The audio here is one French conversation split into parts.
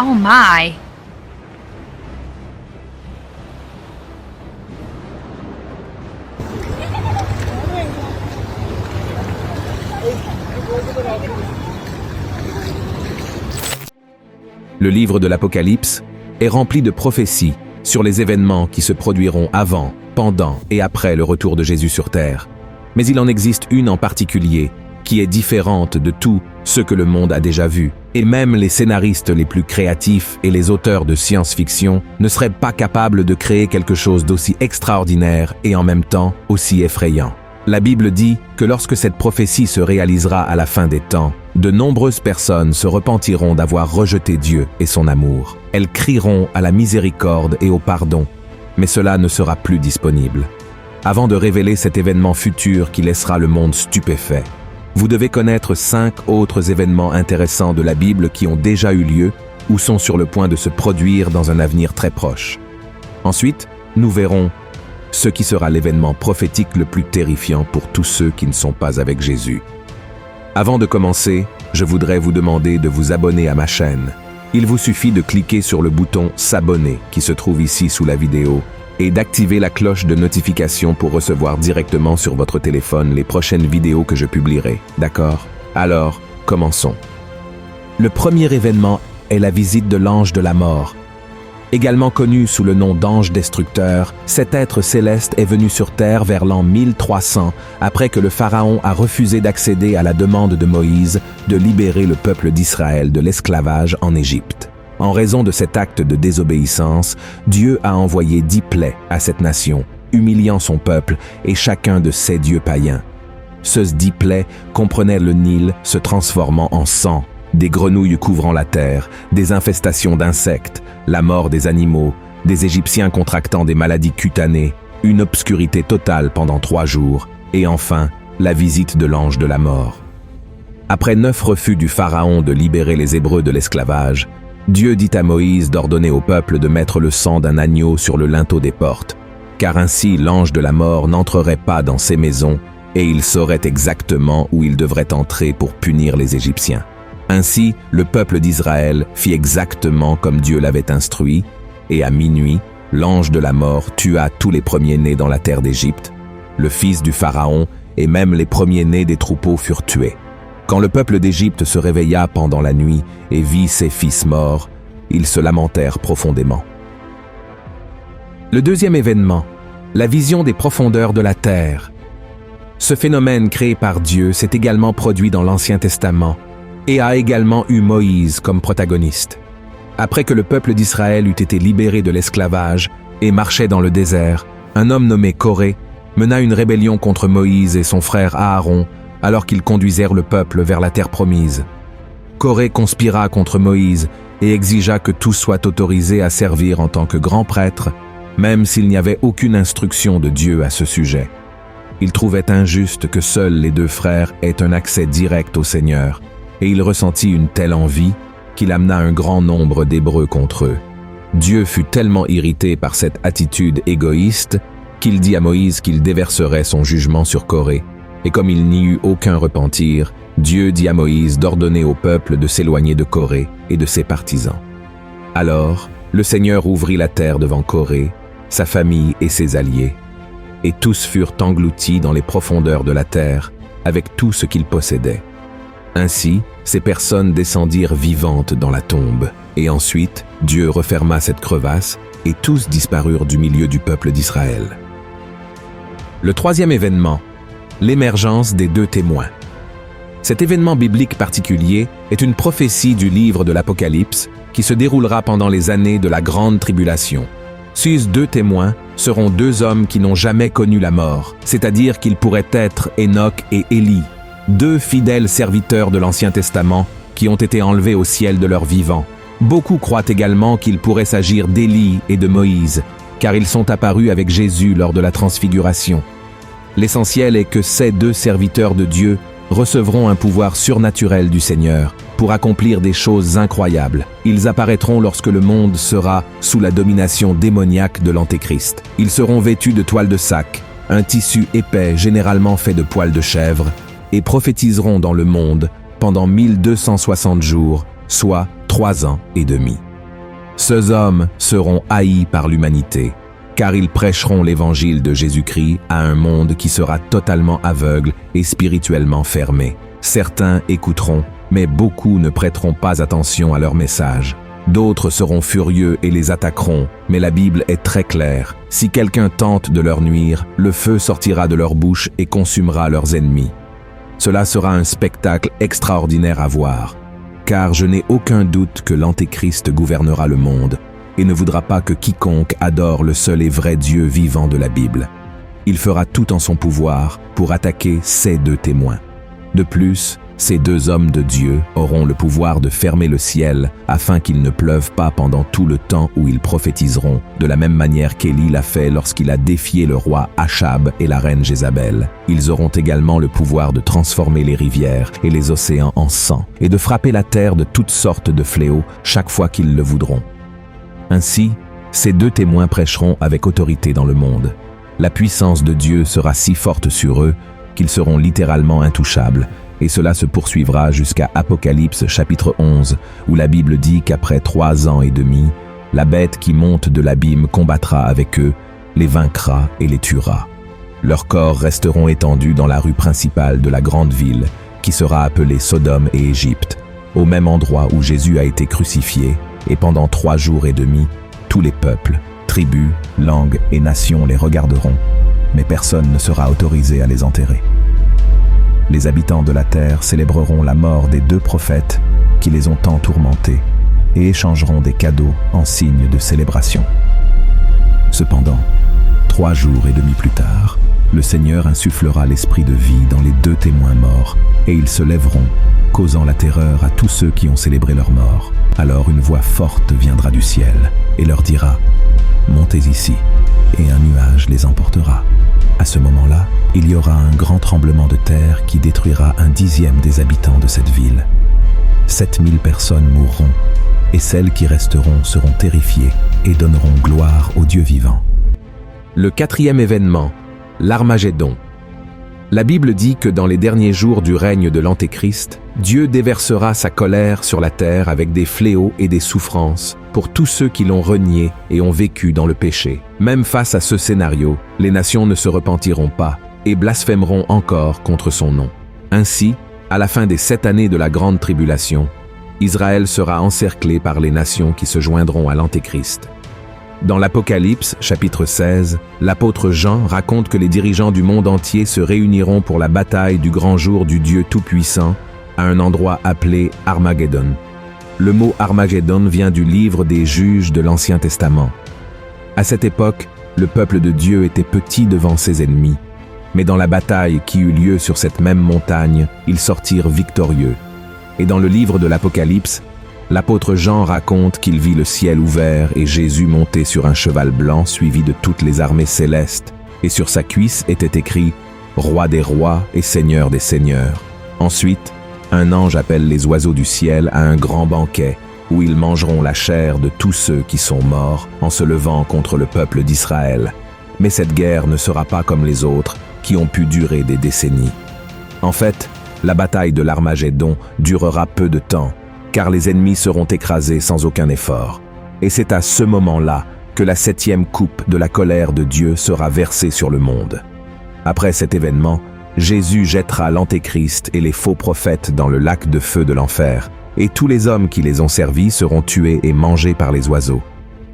Oh my! Le livre de l'Apocalypse est rempli de prophéties sur les événements qui se produiront avant, pendant et après le retour de Jésus sur terre. Mais il en existe une en particulier qui est différente de tout ce que le monde a déjà vu. Et même les scénaristes les plus créatifs et les auteurs de science-fiction ne seraient pas capables de créer quelque chose d'aussi extraordinaire et en même temps aussi effrayant. La Bible dit que lorsque cette prophétie se réalisera à la fin des temps, de nombreuses personnes se repentiront d'avoir rejeté Dieu et son amour. Elles crieront à la miséricorde et au pardon, mais cela ne sera plus disponible. Avant de révéler cet événement futur qui laissera le monde stupéfait, vous devez connaître 5 autres événements intéressants de la Bible qui ont déjà eu lieu ou sont sur le point de se produire dans un avenir très proche. Ensuite, nous verrons ce qui sera l'événement prophétique le plus terrifiant pour tous ceux qui ne sont pas avec Jésus. Avant de commencer, je voudrais vous demander de vous abonner à ma chaîne. Il vous suffit de cliquer sur le bouton « S'abonner » qui se trouve ici sous la vidéo et d'activer la cloche de notification pour recevoir directement sur votre téléphone les prochaines vidéos que je publierai. D'accord? Alors, commençons. Le premier événement est la visite de l'ange de la mort. Également connu sous le nom d'ange destructeur, cet être céleste est venu sur terre vers l'an 1300, après que le pharaon a refusé d'accéder à la demande de Moïse de libérer le peuple d'Israël de l'esclavage en Égypte. En raison de cet acte de désobéissance, Dieu a envoyé 10 plaies à cette nation, humiliant son peuple et chacun de ses dieux païens. Ces 10 plaies comprenaient le Nil se transformant en sang, des grenouilles couvrant la terre, des infestations d'insectes, la mort des animaux, des Égyptiens contractant des maladies cutanées, une obscurité totale pendant 3 jours, et enfin, la visite de l'ange de la mort. Après 9 refus du pharaon de libérer les Hébreux de l'esclavage, Dieu dit à Moïse d'ordonner au peuple de mettre le sang d'un agneau sur le linteau des portes, car ainsi l'ange de la mort n'entrerait pas dans ces maisons et il saurait exactement où il devrait entrer pour punir les Égyptiens. Ainsi, le peuple d'Israël fit exactement comme Dieu l'avait instruit, et à minuit, l'ange de la mort tua tous les premiers-nés dans la terre d'Égypte, le fils du pharaon et même les premiers-nés des troupeaux furent tués. Quand le peuple d'Égypte se réveilla pendant la nuit et vit ses fils morts, ils se lamentèrent profondément. Le deuxième événement, la vision des profondeurs de la terre. Ce phénomène créé par Dieu s'est également produit dans l'Ancien Testament et a également eu Moïse comme protagoniste. Après que le peuple d'Israël eut été libéré de l'esclavage et marchait dans le désert, un homme nommé Coré mena une rébellion contre Moïse et son frère Aaron alors qu'ils conduisèrent le peuple vers la terre promise. Coré conspira contre Moïse et exigea que tous soient autorisés à servir en tant que grands prêtres, même s'il n'y avait aucune instruction de Dieu à ce sujet. Il trouvait injuste que seuls les 2 frères aient un accès direct au Seigneur, et il ressentit une telle envie qu'il amena un grand nombre d'Hébreux contre eux. Dieu fut tellement irrité par cette attitude égoïste qu'il dit à Moïse qu'il déverserait son jugement sur Coré. Et comme il n'y eut aucun repentir, Dieu dit à Moïse d'ordonner au peuple de s'éloigner de Coré et de ses partisans. Alors, le Seigneur ouvrit la terre devant Coré, sa famille et ses alliés, et tous furent engloutis dans les profondeurs de la terre, avec tout ce qu'ils possédaient. Ainsi, ces personnes descendirent vivantes dans la tombe, et ensuite, Dieu referma cette crevasse, et tous disparurent du milieu du peuple d'Israël. Le troisième événement, l'émergence des 2 témoins. Cet événement biblique particulier est une prophétie du livre de l'Apocalypse qui se déroulera pendant les années de la Grande Tribulation. Ces 2 témoins seront 2 hommes qui n'ont jamais connu la mort, c'est-à-dire qu'ils pourraient être Enoch et Élie, 2 fidèles serviteurs de l'Ancien Testament qui ont été enlevés au ciel de leur vivant. Beaucoup croient également qu'il pourrait s'agir d'Élie et de Moïse, car ils sont apparus avec Jésus lors de la transfiguration. L'essentiel est que ces 2 serviteurs de Dieu recevront un pouvoir surnaturel du Seigneur pour accomplir des choses incroyables. Ils apparaîtront lorsque le monde sera sous la domination démoniaque de l'Antéchrist. Ils seront vêtus de toile de sac, un tissu épais généralement fait de poils de chèvre, et prophétiseront dans le monde pendant 1260 jours, soit 3 ans et demi. Ces hommes seront haïs par l'humanité, car ils prêcheront l'évangile de Jésus-Christ à un monde qui sera totalement aveugle et spirituellement fermé. Certains écouteront, mais beaucoup ne prêteront pas attention à leur message. D'autres seront furieux et les attaqueront, mais la Bible est très claire. Si quelqu'un tente de leur nuire, le feu sortira de leur bouche et consumera leurs ennemis. Cela sera un spectacle extraordinaire à voir, car je n'ai aucun doute que l'Antéchrist gouvernera le monde et ne voudra pas que quiconque adore le seul et vrai Dieu vivant de la Bible. Il fera tout en son pouvoir pour attaquer ces 2 témoins. De plus, ces 2 hommes de Dieu auront le pouvoir de fermer le ciel afin qu'il ne pleuve pas pendant tout le temps où ils prophétiseront, de la même manière qu'Élie l'a fait lorsqu'il a défié le roi Achab et la reine Jézabel. Ils auront également le pouvoir de transformer les rivières et les océans en sang et de frapper la terre de toutes sortes de fléaux chaque fois qu'ils le voudront. Ainsi, ces 2 témoins prêcheront avec autorité dans le monde. La puissance de Dieu sera si forte sur eux qu'ils seront littéralement intouchables, et cela se poursuivra jusqu'à Apocalypse chapitre 11, où la Bible dit qu'après 3 ans et demi, la bête qui monte de l'abîme combattra avec eux, les vaincra et les tuera. Leurs corps resteront étendus dans la rue principale de la grande ville, qui sera appelée Sodome et Égypte, au même endroit où Jésus a été crucifié, et pendant 3 jours et demi, tous les peuples, tribus, langues et nations les regarderont, mais personne ne sera autorisé à les enterrer. Les habitants de la terre célébreront la mort des 2 prophètes qui les ont tant tourmentés et échangeront des cadeaux en signe de célébration. Cependant, 3 jours et demi plus tard, le Seigneur insufflera l'esprit de vie dans les 2 témoins morts et ils se lèveront, causant la terreur à tous ceux qui ont célébré leur mort. Alors une voix forte viendra du ciel et leur dira « Montez ici » et un nuage les emportera. À ce moment-là, il y aura un grand tremblement de terre qui détruira 1/10 des habitants de cette ville. 7000 personnes mourront, et celles qui resteront seront terrifiées et donneront gloire au Dieu vivant. Le 4e événement, l'Armagédon. La Bible dit que dans les derniers jours du règne de l'Antéchrist, Dieu déversera sa colère sur la terre avec des fléaux et des souffrances pour tous ceux qui l'ont renié et ont vécu dans le péché. Même face à ce scénario, les nations ne se repentiront pas et blasphémeront encore contre son nom. Ainsi, à la fin des 7 années de la grande tribulation, Israël sera encerclé par les nations qui se joindront à l'Antéchrist. Dans l'Apocalypse, chapitre 16, l'apôtre Jean raconte que les dirigeants du monde entier se réuniront pour la bataille du grand jour du Dieu Tout-Puissant à un endroit appelé Armageddon. Le mot Armageddon vient du livre des Juges de l'Ancien Testament. À cette époque, le peuple de Dieu était petit devant ses ennemis, mais dans la bataille qui eut lieu sur cette même montagne, ils sortirent victorieux. Et dans le livre de l'Apocalypse, l'apôtre Jean raconte qu'il vit le ciel ouvert et Jésus monté sur un cheval blanc suivi de toutes les armées célestes, et sur sa cuisse était écrit « Roi des rois et Seigneur des seigneurs ». Ensuite, un ange appelle les oiseaux du ciel à un grand banquet où ils mangeront la chair de tous ceux qui sont morts en se levant contre le peuple d'Israël. Mais cette guerre ne sera pas comme les autres qui ont pu durer des décennies. En fait, la bataille de l'Armagédon durera peu de temps, car les ennemis seront écrasés sans aucun effort. Et c'est à ce moment-là que la 7e coupe de la colère de Dieu sera versée sur le monde. Après cet événement, Jésus jettera l'Antéchrist et les faux prophètes dans le lac de feu de l'enfer, et tous les hommes qui les ont servis seront tués et mangés par les oiseaux.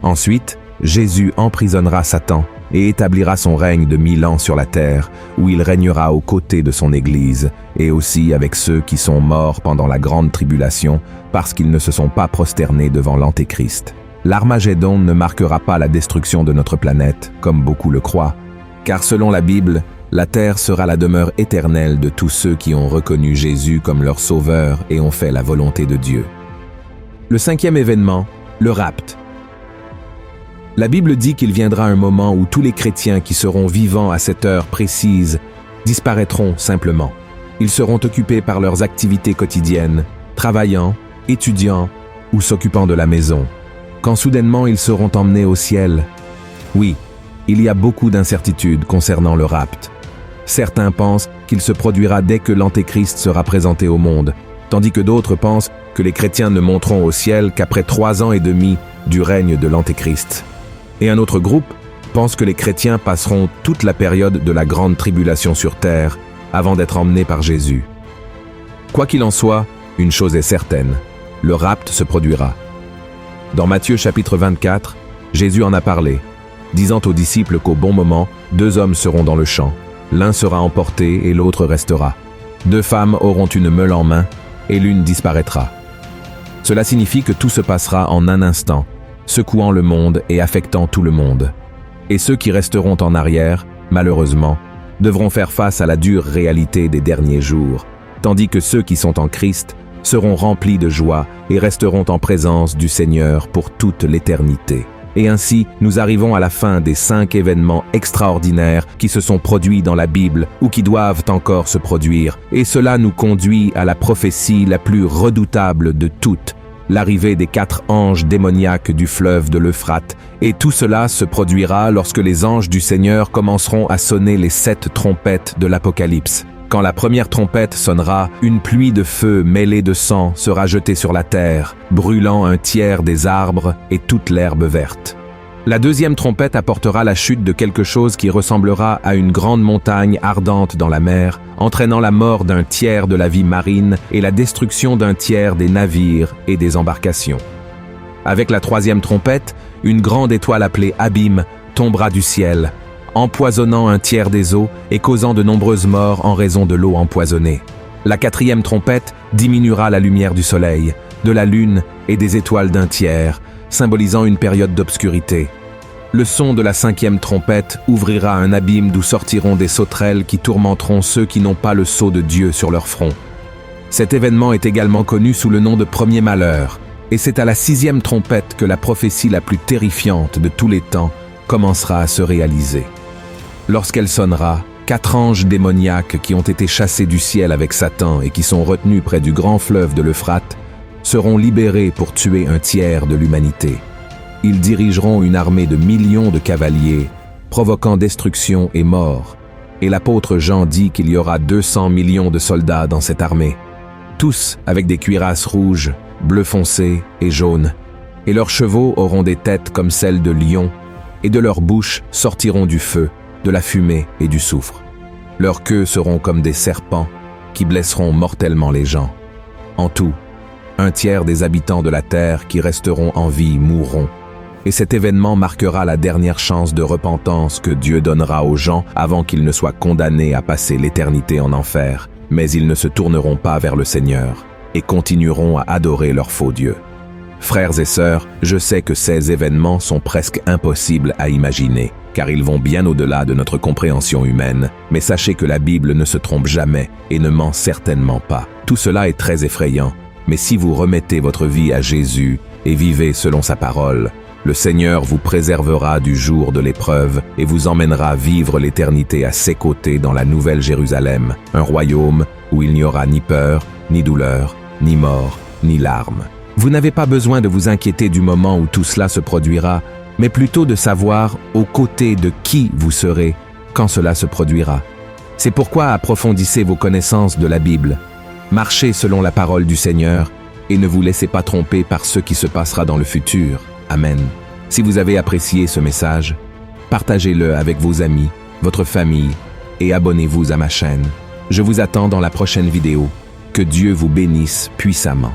Ensuite, Jésus emprisonnera Satan et établira son règne de 1000 ans sur la terre, où il régnera aux côtés de son Église, et aussi avec ceux qui sont morts pendant la grande tribulation, parce qu'ils ne se sont pas prosternés devant l'Antéchrist. L'Armagédon ne marquera pas la destruction de notre planète, comme beaucoup le croient, car selon la Bible, la terre sera la demeure éternelle de tous ceux qui ont reconnu Jésus comme leur sauveur et ont fait la volonté de Dieu. Le 5e événement, le rapt. La Bible dit qu'il viendra un moment où tous les chrétiens qui seront vivants à cette heure précise disparaîtront simplement. Ils seront occupés par leurs activités quotidiennes, travaillant, étudiant ou s'occupant de la maison, quand soudainement ils seront emmenés au ciel. Oui, il y a beaucoup d'incertitudes concernant le rapt. Certains pensent qu'il se produira dès que l'Antéchrist sera présenté au monde, tandis que d'autres pensent que les chrétiens ne monteront au ciel qu'après 3 ans et demi du règne de l'Antéchrist. Et un autre groupe pense que les chrétiens passeront toute la période de la grande tribulation sur terre avant d'être emmenés par Jésus. Quoi qu'il en soit, une chose est certaine, le rapt se produira. Dans Matthieu chapitre 24, Jésus en a parlé, disant aux disciples qu'au bon moment, 2 hommes seront dans le champ. L'un sera emporté et l'autre restera. 2 femmes auront une meule en main et l'une disparaîtra. Cela signifie que tout se passera en un instant, secouant le monde et affectant tout le monde. Et ceux qui resteront en arrière, malheureusement, devront faire face à la dure réalité des derniers jours, tandis que ceux qui sont en Christ seront remplis de joie et resteront en présence du Seigneur pour toute l'éternité. Et ainsi, nous arrivons à la fin des 5 événements extraordinaires qui se sont produits dans la Bible ou qui doivent encore se produire. Et cela nous conduit à la prophétie la plus redoutable de toutes, l'arrivée des 4 anges démoniaques du fleuve de l'Euphrate. Et tout cela se produira lorsque les anges du Seigneur commenceront à sonner les 7 trompettes de l'Apocalypse. Quand la première trompette sonnera, une pluie de feu mêlée de sang sera jetée sur la terre, brûlant un tiers des arbres et toute l'herbe verte. La deuxième trompette apportera la chute de quelque chose qui ressemblera à une grande montagne ardente dans la mer, entraînant la mort d'un tiers de la vie marine et la destruction d'un tiers des navires et des embarcations. Avec la troisième trompette, une grande étoile appelée Abîme tombera du ciel, empoisonnant un tiers des eaux et causant de nombreuses morts en raison de l'eau empoisonnée. La quatrième trompette diminuera la lumière du soleil, de la lune et des étoiles d'un tiers, symbolisant une période d'obscurité. Le son de la 5e trompette ouvrira un abîme d'où sortiront des sauterelles qui tourmenteront ceux qui n'ont pas le sceau de Dieu sur leur front. Cet événement est également connu sous le nom de premier malheur, et c'est à la 6e trompette que la prophétie la plus terrifiante de tous les temps commencera à se réaliser. Lorsqu'elle sonnera, 4 anges démoniaques qui ont été chassés du ciel avec Satan et qui sont retenus près du grand fleuve de l'Euphrate seront libérés pour tuer un tiers de l'humanité. Ils dirigeront une armée de millions de cavaliers, provoquant destruction et mort. Et l'apôtre Jean dit qu'il y aura 200 millions de soldats dans cette armée, tous avec des cuirasses rouges, bleu foncé et jaunes. Et leurs chevaux auront des têtes comme celles de lions, et de leurs bouches sortiront du feu, de la fumée et du soufre. Leurs queues seront comme des serpents qui blesseront mortellement les gens. En tout, un tiers des habitants de la terre qui resteront en vie mourront. Et cet événement marquera la dernière chance de repentance que Dieu donnera aux gens avant qu'ils ne soient condamnés à passer l'éternité en enfer. Mais ils ne se tourneront pas vers le Seigneur et continueront à adorer leur faux Dieu. Frères et sœurs, je sais que ces événements sont presque impossibles à imaginer, car ils vont bien au-delà de notre compréhension humaine, mais sachez que la Bible ne se trompe jamais et ne ment certainement pas. Tout cela est très effrayant, mais si vous remettez votre vie à Jésus et vivez selon sa parole, le Seigneur vous préservera du jour de l'épreuve et vous emmènera vivre l'éternité à ses côtés dans la Nouvelle Jérusalem, un royaume où il n'y aura ni peur, ni douleur, ni mort, ni larmes. Vous n'avez pas besoin de vous inquiéter du moment où tout cela se produira, mais plutôt de savoir aux côtés de qui vous serez quand cela se produira. C'est pourquoi approfondissez vos connaissances de la Bible. Marchez selon la parole du Seigneur et ne vous laissez pas tromper par ce qui se passera dans le futur. Amen. Si vous avez apprécié ce message, partagez-le avec vos amis, votre famille et abonnez-vous à ma chaîne. Je vous attends dans la prochaine vidéo. Que Dieu vous bénisse puissamment.